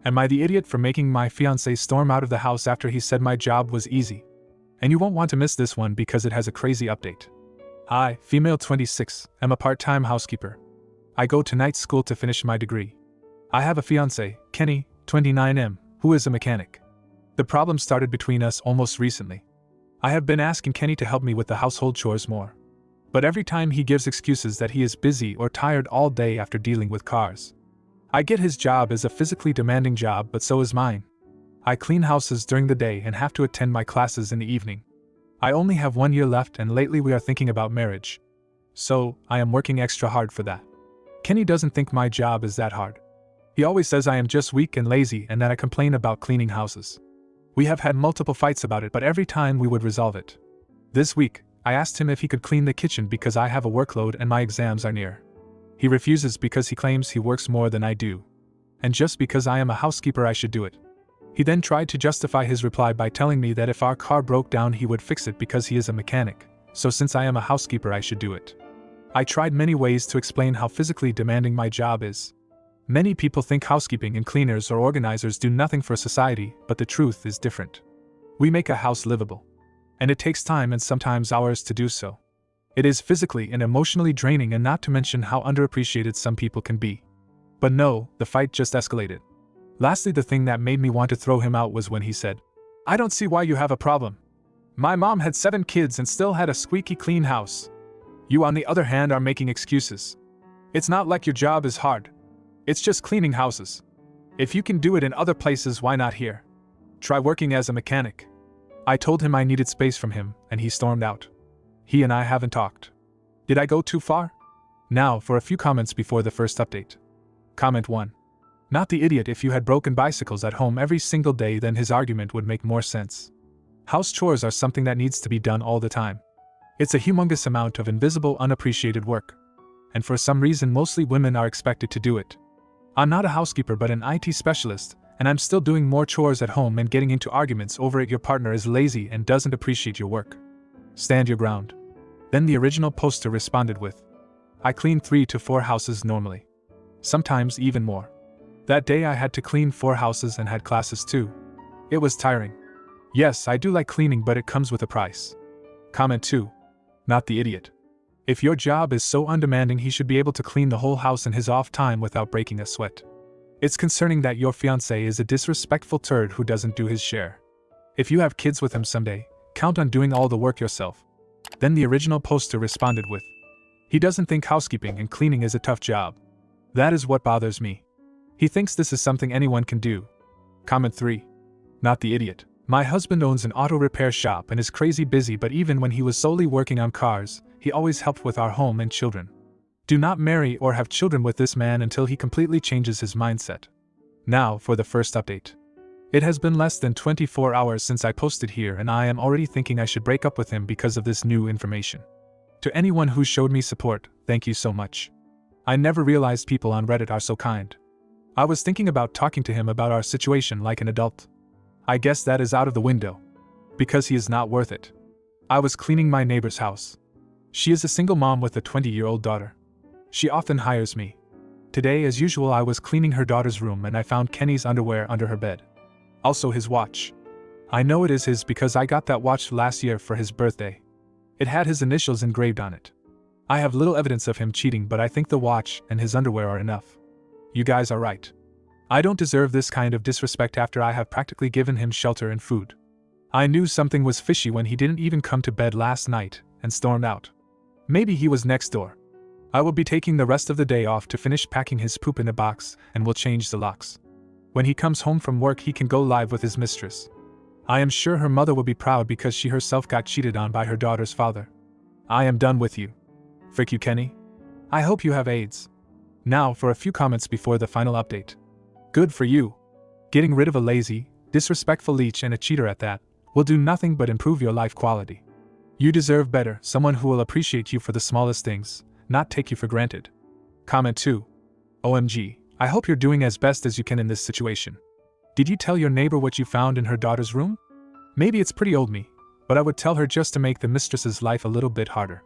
Am I the idiot for making my fiancé storm out of the house after he said my job was easy? And you won't want to miss this one because it has a crazy update. I, female 26, am a part-time housekeeper. I go to night school to finish my degree. I have a fiancé, Kenny, 29M, who is a mechanic. The problem started between us almost recently. I have been asking Kenny to help me with the household chores more. But every time he gives excuses that he is busy or tired all day after dealing with cars. I get his job is a physically demanding job, but so is mine. I clean houses during the day and have to attend my classes in the evening. I only have 1 year left and lately we are thinking about marriage. So, I am working extra hard for that. Kenny doesn't think my job is that hard. He always says I am just weak and lazy and that I complain about cleaning houses. We have had multiple fights about it, but every time we would resolve it. This week, I asked him if he could clean the kitchen because I have a workload and my exams are near. He refuses because he claims he works more than I do. And just because I am a housekeeper I should do it. He then tried to justify his reply by telling me that if our car broke down he would fix it because he is a mechanic, so since I am a housekeeper I should do it. I tried many ways to explain how physically demanding my job is. Many people think housekeeping and cleaners or organizers do nothing for society, but the truth is different. We make a house livable. And it takes time and sometimes hours to do so. It is physically and emotionally draining, and not to mention how underappreciated some people can be. But no, the fight just escalated. Lastly, the thing that made me want to throw him out was when he said, "I don't see why you have a problem. My mom had 7 kids and still had a squeaky clean house. You on the other hand are making excuses. It's not like your job is hard. It's just cleaning houses. If you can do it in other places, why not here? Try working as a mechanic." I told him I needed space from him, and he stormed out. He and I haven't talked. Did I go too far? Now for a few comments before the first update. Comment 1. Not the idiot. If you had broken bicycles at home every single day, then his argument would make more sense. House chores are something that needs to be done all the time. It's a humongous amount of invisible, unappreciated work. And for some reason mostly women are expected to do it. I'm not a housekeeper but an IT specialist, and I'm still doing more chores at home and getting into arguments over it. Your partner is lazy and doesn't appreciate your work. Stand your ground. Then the original poster responded with, I clean 3 to 4 houses normally. Sometimes even more. That day I had to clean 4 houses and had classes too. It was tiring. Yes, I do like cleaning, but it comes with a price. Comment 2. Not the idiot. If your job is so undemanding, he should be able to clean the whole house in his off time without breaking a sweat. It's concerning that your fiancé is a disrespectful turd who doesn't do his share. If you have kids with him someday, count on doing all the work yourself. Then the original poster responded with, he doesn't think housekeeping and cleaning is a tough job. That is what bothers me. He thinks this is something anyone can do. Comment 3. Not the idiot. My husband owns an auto repair shop and is crazy busy, but even when he was solely working on cars, he always helped with our home and children. Do not marry or have children with this man until he completely changes his mindset. Now for the first update. It has been less than 24 hours since I posted here, and I am already thinking I should break up with him because of this new information. To anyone who showed me support, thank you so much. I never realized people on Reddit are so kind. I was thinking about talking to him about our situation like an adult. I guess that is out of the window. Because he is not worth it. I was cleaning my neighbor's house. She is a single mom with a 20-year-old daughter. She often hires me. Today, as usual, I was cleaning her daughter's room and I found Kenny's underwear under her bed. Also his watch. I know it is his because I got that watch last year for his birthday. It had his initials engraved on it. I have little evidence of him cheating, but I think the watch and his underwear are enough. You guys are right. I don't deserve this kind of disrespect after I have practically given him shelter and food. I knew something was fishy when he didn't even come to bed last night and stormed out. Maybe he was next door. I will be taking the rest of the day off to finish packing his poop in a box and will change the locks. When he comes home from work, he can go live with his mistress. I am sure her mother will be proud because she herself got cheated on by her daughter's father. I am done with you. Frick you, Kenny. I hope you have AIDS. Now for a few comments before the final update. Good for you. Getting rid of a lazy, disrespectful leech and a cheater at that will do nothing but improve your life quality. You deserve better, someone who will appreciate you for the smallest things, not take you for granted. Comment 2. OMG, I hope you're doing as best as you can in this situation. Did you tell your neighbor what you found in her daughter's room? Maybe it's pretty old me, but I would tell her just to make the mistress's life a little bit harder.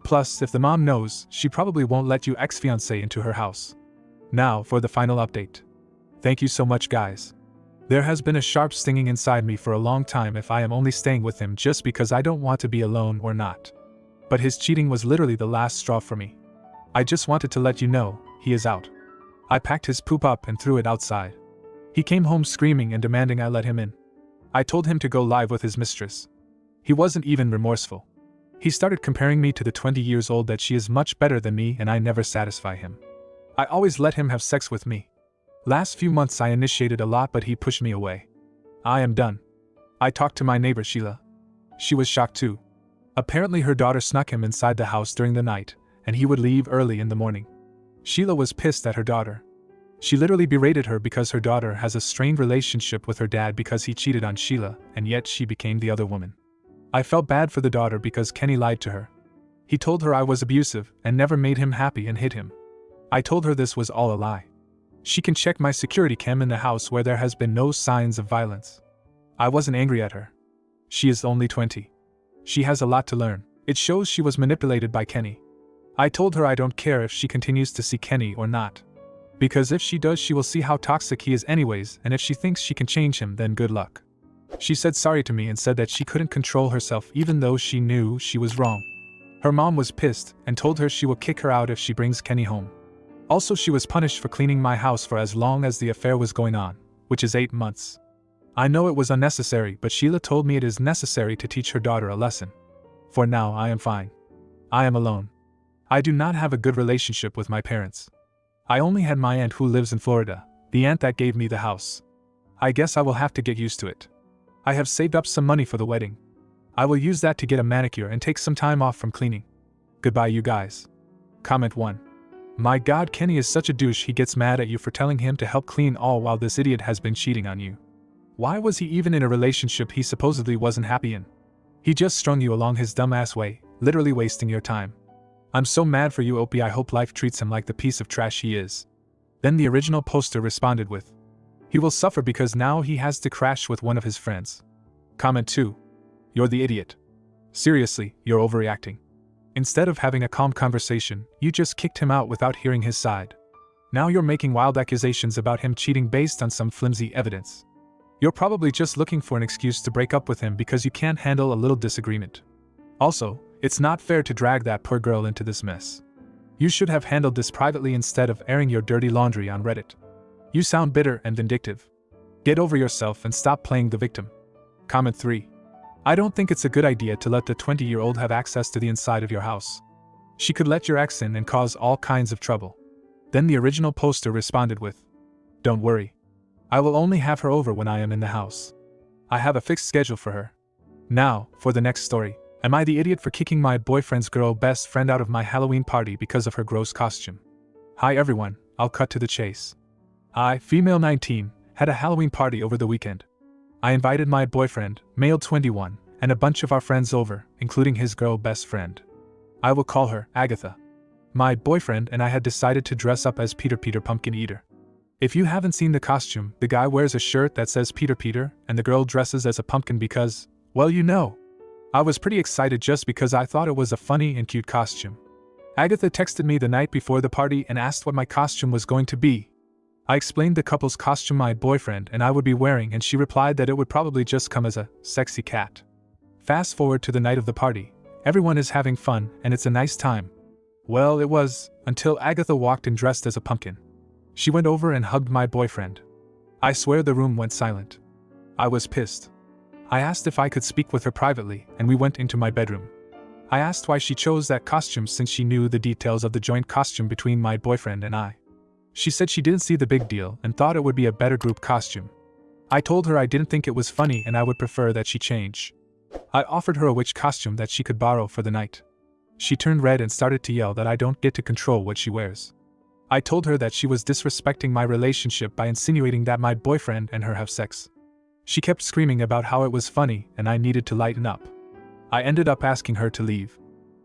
Plus, if the mom knows, she probably won't let you ex-fiancé into her house. Now for the final update. Thank you so much, guys. There has been a sharp stinging inside me for a long time if I am only staying with him just because I don't want to be alone or not. But his cheating was literally the last straw for me. I just wanted to let you know, he is out. I packed his poop up and threw it outside. He came home screaming and demanding I let him in. I told him to go live with his mistress. He wasn't even remorseful. He started comparing me to the 20 years old that she is much better than me and I never satisfy him. I always let him have sex with me. Last few months I initiated a lot but he pushed me away. I am done. I talked to my neighbor Sheila. She was shocked too. Apparently her daughter snuck him inside the house during the night, and he would leave early in the morning. Sheila was pissed at her daughter. She literally berated her because her daughter has a strained relationship with her dad because he cheated on Sheila, and yet she became the other woman. I felt bad for the daughter because Kenny lied to her. He told her I was abusive and never made him happy and hit him. I told her this was all a lie. She can check my security cam in the house where there has been no signs of violence. I wasn't angry at her. She is only 20. She has a lot to learn. It shows she was manipulated by Kenny. I told her I don't care if she continues to see Kenny or not. Because if she does she will see how toxic he is anyways, and if she thinks she can change him then good luck. She said sorry to me and said that she couldn't control herself even though she knew she was wrong. Her mom was pissed and told her she will kick her out if she brings Kenny home. Also she was punished for cleaning my house for as long as the affair was going on, which is 8 months. I know it was unnecessary but Sheila told me it is necessary to teach her daughter a lesson. For now I am fine. I am alone. I do not have a good relationship with my parents. I only had my aunt who lives in Florida, the aunt that gave me the house. I guess I will have to get used to it. I have saved up some money for the wedding. I will use that to get a manicure and take some time off from cleaning. Goodbye you guys. Comment 1. My god, Kenny is such a douche, he gets mad at you for telling him to help clean all while this idiot has been cheating on you. Why was he even in a relationship he supposedly wasn't happy in? He just strung you along his dumbass way, literally wasting your time. I'm so mad for you Opie, I hope life treats him like the piece of trash he is. Then the original poster responded with, he will suffer because now he has to crash with one of his friends. Comment 2. You're the idiot. Seriously, you're overreacting. Instead of having a calm conversation, you just kicked him out without hearing his side. Now you're making wild accusations about him cheating based on some flimsy evidence. You're probably just looking for an excuse to break up with him because you can't handle a little disagreement. Also, it's not fair to drag that poor girl into this mess. You should have handled this privately instead of airing your dirty laundry on Reddit. You sound bitter and vindictive. Get over yourself and stop playing the victim. Comment 3. I don't think it's a good idea to let the 20-year-old have access to the inside of your house. She could let your ex in and cause all kinds of trouble. Then the original poster responded with, don't worry. I will only have her over when I am in the house. I have a fixed schedule for her. Now, for the next story. Am I the idiot for kicking my boyfriend's girl best friend out of my Halloween party because of her gross costume? Hi everyone, I'll cut to the chase. I, female 19, had a Halloween party over the weekend. I invited my boyfriend, male 21, and a bunch of our friends over, including his girl best friend. I will call her Agatha. My boyfriend and I had decided to dress up as Peter Pumpkin Eater. If you haven't seen the costume, the guy wears a shirt that says Peter, and the girl dresses as a pumpkin because, well, you know. I was pretty excited just because I thought it was a funny and cute costume. Agatha texted me the night before the party and asked what my costume was going to be. I explained the couple's costume my boyfriend and I would be wearing and she replied that it would probably just come as a sexy cat. Fast forward to the night of the party. Everyone is having fun and it's a nice time. Well, it was, until Agatha walked in dressed as a pumpkin. She went over and hugged my boyfriend. I swear the room went silent. I was pissed. I asked if I could speak with her privately and we went into my bedroom. I asked why she chose that costume since she knew the details of the joint costume between my boyfriend and I. She said she didn't see the big deal and thought it would be a better group costume. I told her I didn't think it was funny and I would prefer that she change. I offered her a witch costume that she could borrow for the night. She turned red and started to yell that I don't get to control what she wears. I told her that she was disrespecting my relationship by insinuating that my boyfriend and her have sex. She kept screaming about how it was funny and I needed to lighten up. I ended up asking her to leave.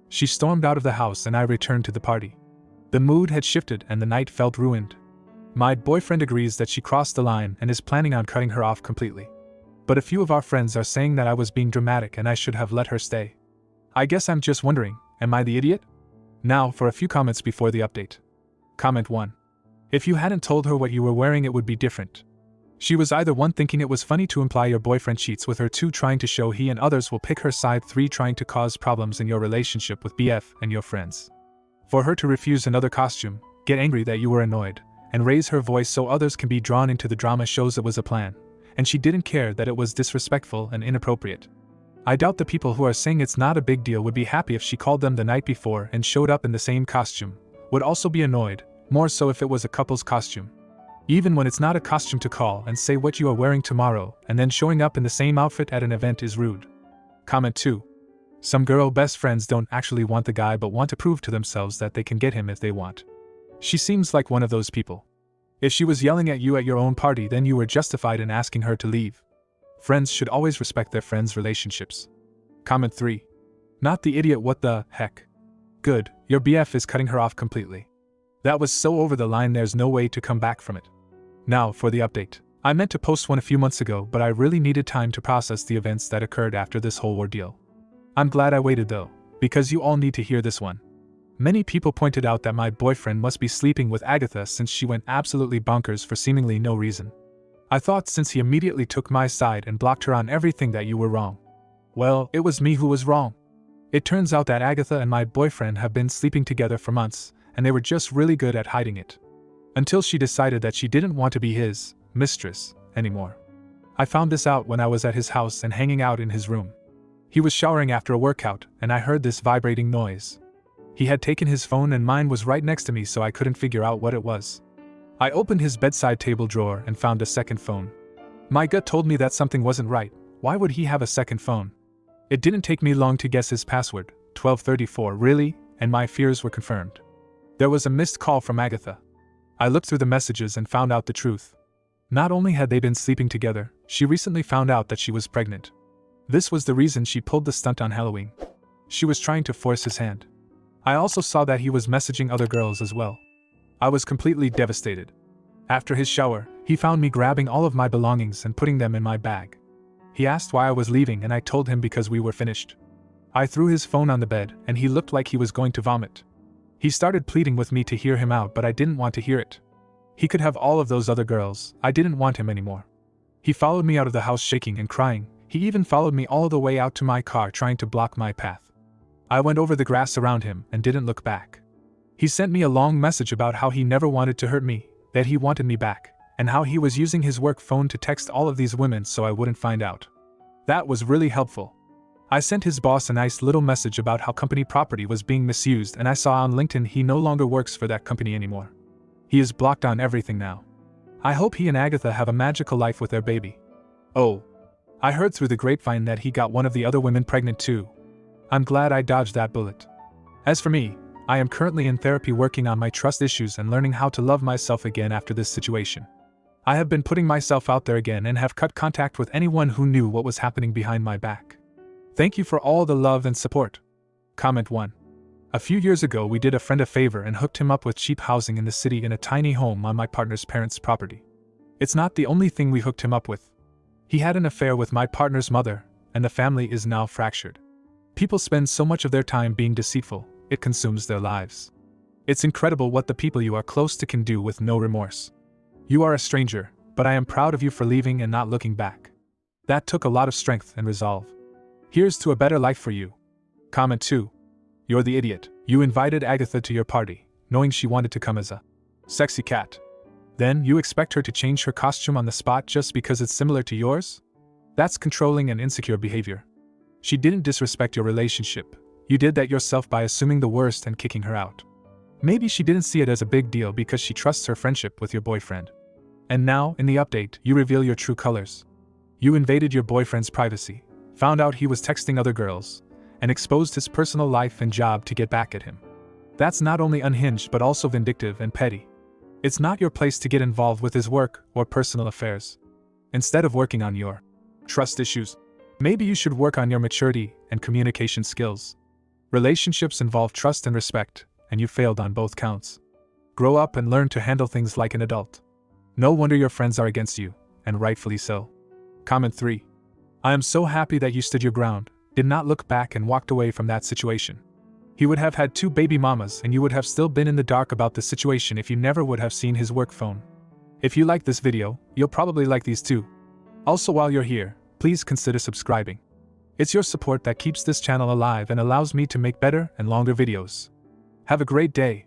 She stormed out of the house and I returned to the party. The mood had shifted and the night felt ruined. My boyfriend agrees that she crossed the line and is planning on cutting her off completely. But a few of our friends are saying that I was being dramatic and I should have let her stay. I guess I'm just wondering, am I the idiot? Now for a few comments before the update. Comment 1. If you hadn't told her what you were wearing, it would be different. She was either 1 thinking it was funny to imply your boyfriend cheats with her, 2 trying to show he and others will pick her side, 3 trying to cause problems in your relationship with BF and your friends. For her to refuse another costume, get angry that you were annoyed, and raise her voice so others can be drawn into the drama shows it was a plan, and she didn't care that it was disrespectful and inappropriate. I doubt the people who are saying it's not a big deal would be happy if she called them the night before and showed up in the same costume, would also be annoyed, more so if it was a couple's costume. Even when it's not a costume, to call and say what you are wearing tomorrow and then showing up in the same outfit at an event is rude. Comment 2. Some girl best friends don't actually want the guy but want to prove to themselves that they can get him if they want. She seems like one of those people. If she was yelling at you at your own party, then you were justified in asking her to leave. Friends should always respect their friends' relationships. Comment 3. Not the idiot, what the heck. Good, your BF is cutting her off completely. That was so over the line, there's no way to come back from it. Now for the update. I meant to post one a few months ago, but I really needed time to process the events that occurred after this whole ordeal. I'm glad I waited though, because you all need to hear this one. Many people pointed out that my boyfriend must be sleeping with Agatha since she went absolutely bonkers for seemingly no reason. I thought since he immediately took my side and blocked her on everything that you were wrong. Well, it was me who was wrong. It turns out that Agatha and my boyfriend have been sleeping together for months, and they were just really good at hiding it. Until she decided that she didn't want to be his mistress anymore. I found this out when I was at his house and hanging out in his room. He was showering after a workout, and I heard this vibrating noise. He had taken his phone and mine was right next to me, so I couldn't figure out what it was. I opened his bedside table drawer and found a second phone. My gut told me that something wasn't right. Why would he have a second phone? It didn't take me long to guess his password, 1234, really, and my fears were confirmed. There was a missed call from Agatha. I looked through the messages and found out the truth. Not only had they been sleeping together, she recently found out that she was pregnant. This was the reason she pulled the stunt on Halloween. She was trying to force his hand. I also saw that he was messaging other girls as well. I was completely devastated. After his shower, he found me grabbing all of my belongings and putting them in my bag. He asked why I was leaving, and I told him because we were finished. I threw his phone on the bed and he looked like he was going to vomit. He started pleading with me to hear him out, but I didn't want to hear it. He could have all of those other girls, I didn't want him anymore. He followed me out of the house shaking and crying. He even followed me all the way out to my car trying to block my path. I went over the grass around him and didn't look back. He sent me a long message about how he never wanted to hurt me, that he wanted me back, and how he was using his work phone to text all of these women so I wouldn't find out. That was really helpful. I sent his boss a nice little message about how company property was being misused, and I saw on LinkedIn he no longer works for that company anymore. He is blocked on everything now. I hope he and Agatha have a magical life with their baby. Oh, I heard through the grapevine that he got one of the other women pregnant too. I'm glad I dodged that bullet. As for me, I am currently in therapy working on my trust issues and learning how to love myself again after this situation. I have been putting myself out there again and have cut contact with anyone who knew what was happening behind my back. Thank you for all the love and support. Comment 1. A few years ago we did a friend a favor and hooked him up with cheap housing in the city in a tiny home on my partner's parents' property. It's not the only thing we hooked him up with. He had an affair with my partner's mother, and the family is now fractured. People spend so much of their time being deceitful, it consumes their lives. It's incredible what the people you are close to can do with no remorse. You are a stranger, but I am proud of you for leaving and not looking back. That took a lot of strength and resolve. Here's to a better life for you. Comment 2. You're the idiot. You invited Agatha to your party, knowing she wanted to come as a sexy cat. Then you expect her to change her costume on the spot just because it's similar to yours? That's controlling and insecure behavior. She didn't disrespect your relationship. You did that yourself by assuming the worst and kicking her out. Maybe she didn't see it as a big deal because she trusts her friendship with your boyfriend. And now, in the update, you reveal your true colors. You invaded your boyfriend's privacy, found out he was texting other girls, and exposed his personal life and job to get back at him. That's not only unhinged but also vindictive and petty. It's not your place to get involved with his work or personal affairs. Instead of working on your trust issues, maybe you should work on your maturity and communication skills. Relationships involve trust and respect, and you failed on both counts. Grow up and learn to handle things like an adult. No wonder your friends are against you, and rightfully so. Comment 3. I am so happy that you stood your ground, did not look back and walked away from that situation. He would have had 2 baby mamas and you would have still been in the dark about the situation if you never would have seen his work phone. If you like this video, you'll probably like these too. Also, while you're here, please consider subscribing. It's your support that keeps this channel alive and allows me to make better and longer videos. Have a great day.